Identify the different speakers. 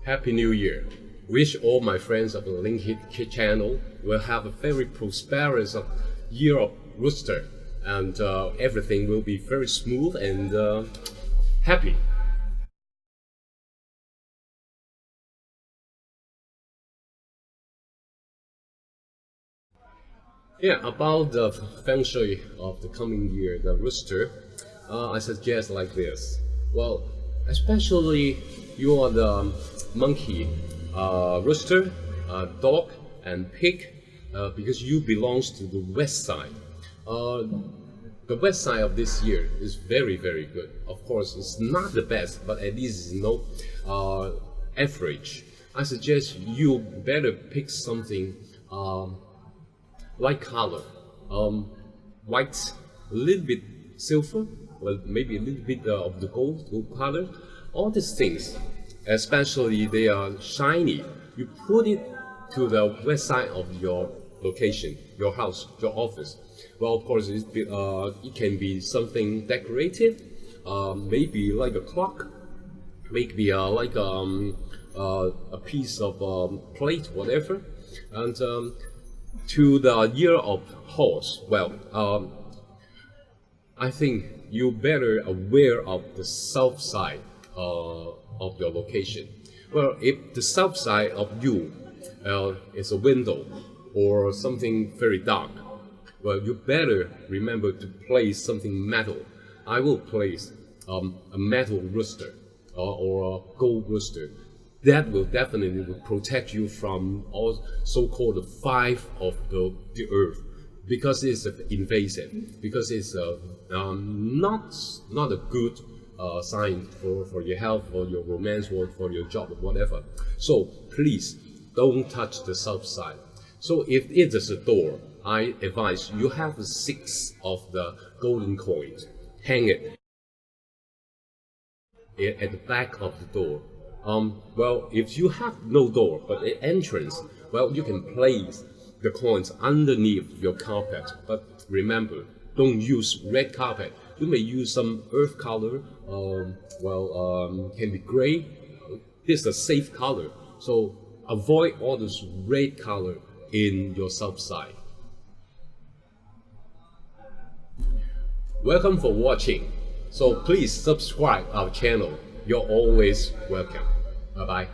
Speaker 1: Happy New Year. Wish all my friends of the Linghit channel will have a very prosperous year of Rooster, and everything will be very smooth and happy. Yeah, about the Feng Shui of the coming year, the Rooster, I suggest like this. Well, especially you are the monkey, rooster, dog, and pig, because you belongs to the west side. The west side of this year is very, very good. Of course, it's not the best, but at least it's average. I suggest you better pick something light color, white, a little bit silver, well, maybe a little bit of the gold color. All these things, especially they are shiny, you put it to the west side of your location, your house, your office. Well, of course, it can be something decorative, maybe like a clock, maybe like a piece of plate, whatever. And to the year of horse, well, I think you better aware of the south side of your location. Well, if the south side of you is a window or something very dark, well, you better remember to place something metal. I will place a metal rooster or a gold rooster. That will definitely protect you from all so-called five of the earth, because it's invasive, because it's not a good sign for your health, for your romance, or for your job, or whatever. So please don't touch the south side. So if it is a door, I advise you have 6 of the golden coins. Hang it at the back of the door. Well, if you have no door but an entrance, well, you can place the coins underneath your carpet. But remember, don't use red carpet. You may use some earth color, can be gray. This is a safe color. So avoid all this red color in your south side. Welcome for watching. So please subscribe our channel. You're always welcome. Bye-bye.